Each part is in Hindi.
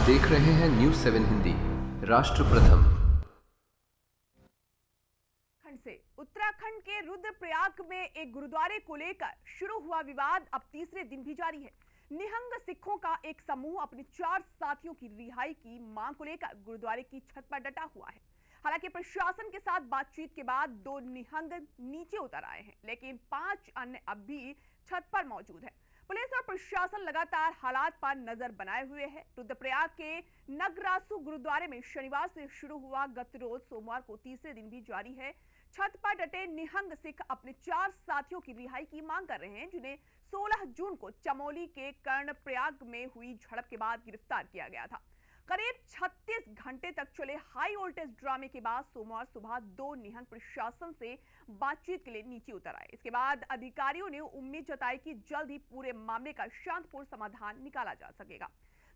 देख रहे हैं न्यूज़ 7 हिंदी। राष्ट्र प्रथम। से उत्तराखंड के रुद्रप्रयाग में एक गुरुद्वारे को लेकर शुरू हुआ विवाद अब तीसरे दिन भी जारी है। निहंग सिखों का एक समूह अपने 4 साथियों की रिहाई की मांग को लेकर गुरुद्वारे की छत पर डटा हुआ है। हालांकि प्रशासन के साथ बातचीत के बाद 2 निहंग नीचे उतर आए हैं, लेकिन 5 अन्य अब भी छत पर मौजूद है। पुलिस और प्रशासन लगातार हालात पर नजर बनाए हुए है। रुद्रप्रयाग के नगरासू गुरुद्वारे में शनिवार से शुरू हुआ गतिरोध सोमवार को तीसरे दिन भी जारी है। छत पर डटे निहंग सिख अपने 4 साथियों की रिहाई की मांग कर रहे हैं, जिन्हें 16 जून को चमोली के कर्णप्रयाग में हुई झड़प के बाद गिरफ्तार किया गया था। करीब 36 घंटे तक चले हाई वोल्टेज ड्रामे के बाद सोमवार सुबह 2 निहंग प्रशासन से बातचीत के लिए नीचे उतर आए। इसके बाद अधिकारियों ने उम्मीद जताई कि जल्द ही पूरे मामले का शांतिपूर्ण समाधान निकाला जा सकेगा।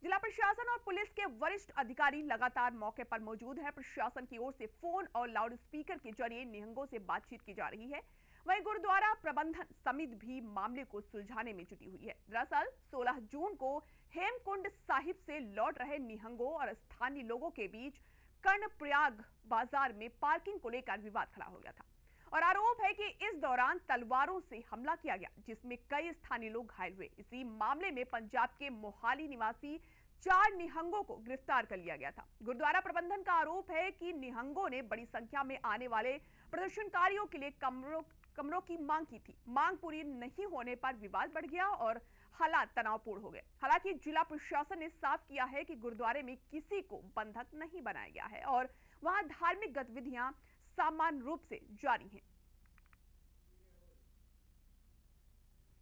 जिला प्रशासन और पुलिस के वरिष्ठ अधिकारी लगातार मौके पर मौजूद है। प्रशासन की ओर से फोन और लाउड स्पीकर के जरिए निहंगों से बातचीत की जा रही है। वहीं गुरुद्वारा प्रबंधन समिति भी मामले को सुलझाने में जुटी हुई है। दरअसल 16 जून को हेमकुंड साहिब से लौट रहे निहंगों और स्थानीय लोगों के बीच कर्णप्रयाग बाजार में पार्किंग को लेकर विवाद खड़ा हो गया था और आरोप है कि इस दौरान तलवारों से हमला किया गया, जिसमें कई स्थानीय लोग घायल हुए। इसी मामले में पंजाब के मोहाली निवासी 4 निहंगों को गिरफ्तार कर लिया गया था। गुरुद्वारा प्रबंधन का आरोप है कि निहंगों ने बड़ी संख्या में आने वाले प्रदर्शनकारियों के लिए कमरों की मांग की थी। मांग पूरी नहीं होने पर विवाद बढ़ गया और हालात तनावपूर्ण हो गए। हालांकि जिला प्रशासन ने साफ किया है कि गुरुद्वारे में किसी को बंधक नहीं बनाया गया है और वहां धार्मिक गतिविधियां सामान्य रूप से जारी हैं।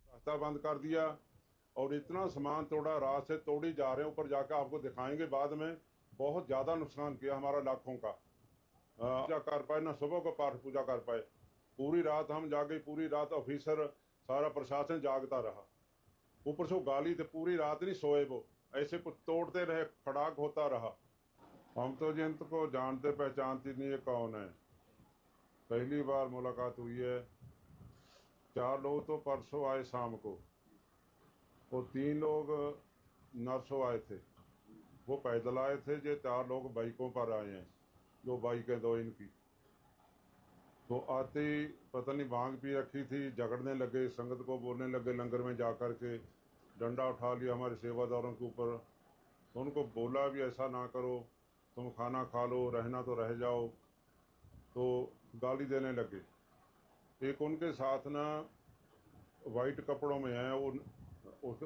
रास्ता बंद कर दिया और इतना सामान तोड़ा, रात से तोड़ी जा रहे हैं। ऊपर जाकर आपको दिखाएंगे बाद में। बहुत ज़्यादा नुकसान किया हमारा लाखों का। पूजा कर पाए ना, सुबह को पाठ पूजा कर पाए। पूरी रात हम जागे, पूरी रात ऑफिसर सारा प्रशासन जागता रहा। ऊपर से गाली थे, पूरी रात नहीं सोए वो, ऐसे कुछ तोड़ते रहे, खड़ाक होता रहा। हम तो जिनको जानते पहचानते नहीं है कौन है, पहली बार मुलाकात हुई है। 4 लोग तो परसों आए शाम को और 3 लोग नरसों आए थे। वो पैदल आए थे। जो 4 लोग बाइकों पर आए हैं, 2 बाइकें 2 इनकी। तो आते ही पता नहीं भांग पी रखी थी, झगड़ने लगे, संगत को बोलने लगे। लंगर में जा कर के डंडा उठा लिया हमारे सेवादारों के ऊपर। तो उनको बोला भी ऐसा ना करो, तुम खाना खा लो, रहना तो रह जाओ। तो गाली देने लगे। एक उनके साथ ना वाइट कपड़ों में है, वो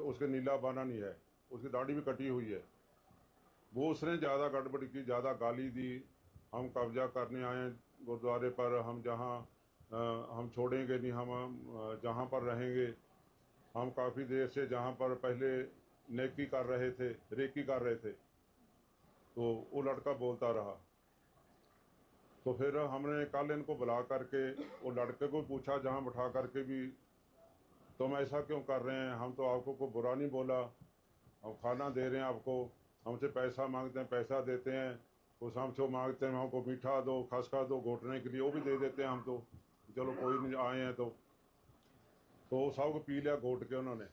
उसके नीला बाना नहीं है, उसकी दाढ़ी भी कटी हुई है। वो उसने ज़्यादा गड़बड़ की, ज़्यादा गाली दी। हम कब्जा करने आए गुरुद्वारे पर, हम जहाँ हम छोड़ेंगे नहीं, हम जहाँ पर रहेंगे। हम काफ़ी देर से जहाँ पर पहले नेकी कर रहे थे, रेकी कर रहे थे, तो वो लड़का बोलता रहा। तो फिर हमने कल इनको बुला करके वो लड़के को पूछा, जहाँ बैठा करके भी, तुम ऐसा क्यों कर रहे हैं? हम तो आपको कोई बुरा नहीं बोला, हम खाना दे रहे हैं आपको। हमसे पैसा मांगते हैं, पैसा देते हैं। कुछ हमसे मांगते हैं, हमको मीठा दो, खसखस दो घोटने के लिए, वो भी दे देते हैं हम तो। चलो कोई नहीं, आए हैं तो सब को पी लिया घोट के उन्होंने।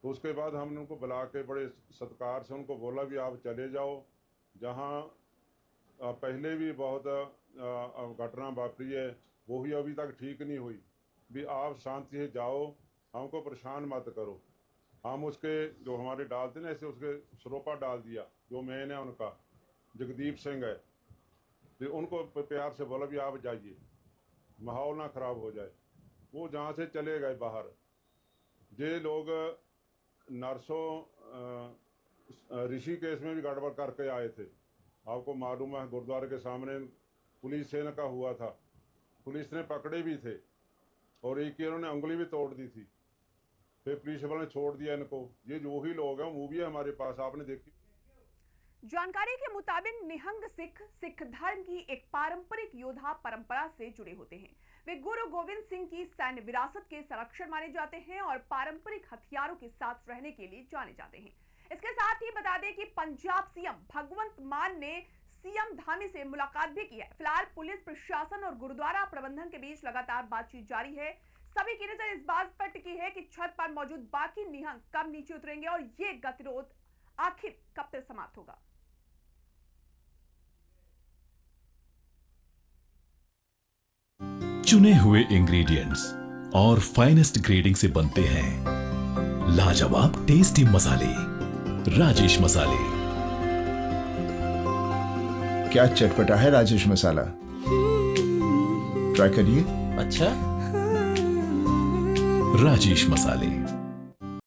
तो उसके बाद हमने उनको बुला के बड़े सत्कार से उनको बोला भी आप चले जाओ। जहाँ पहले भी बहुत घटना वापरी है, वो ही अभी तक ठीक नहीं हुई। भी आप शांति से जाओ, हमको परेशान मत करो। हम उसके जो हमारे डालते ना, ऐसे उसके सरोपा डाल दिया। जो मेन है उनका जगदीप सिंह है, तो उनको प्यार से बोला भी आप जाइए, माहौल ना ख़राब हो जाए। वो जहाँ से चले गए बाहर। ये लोग नरसों ऋषिकेश में भी गड़बड़ करके आए थे। आपको मालूम है, गुरुद्वारे के सामने पुलिस सेना का हुआ था, पुलिस ने पकड़े भी थे और एक की इन्होंने उंगली भी तोड़ दी थी। फिर पुलिस वालों ने छोड़ दिया इनको। ये जो ही लोग हैं, मूवी है हमारे पास, आपने देखी। जानकारी के मुताबिक निहंग सिख धर्म की एक पारंपरिक योद्धा परंपरा से जुड़े होते हैं। वे गुरु गोविंद सिंह की सैन्य विरासत के संरक्षक माने जाते हैं और पारंपरिक हथियारों के साथ रहने के लिए जाने जाते हैं। इसके साथ ही बता दें कि पंजाब सीएम भगवंत मान ने सीएम धामी से मुलाकात भी की है। फिलहाल पुलिस प्रशासन और गुरुद्वारा प्रबंधन के बीच लगातार बातचीत जारी है। सभी की नजर इस बात पर टिकी है कि छत पर मौजूद बाकी निहंग कब नीचे उतरेंगे और ये गतिरोध आखिर कब तक समाप्त होगा? चुने हुए इंग्रेडिएंट्स और फाइनेस्ट ग्रेडिंग से बनते हैं लाजवाब टेस्टी मसाले। राजेश मसाले। क्या चटपटा है राजेश मसाला, ट्राई करिए। अच्छा, राजेश मसाले।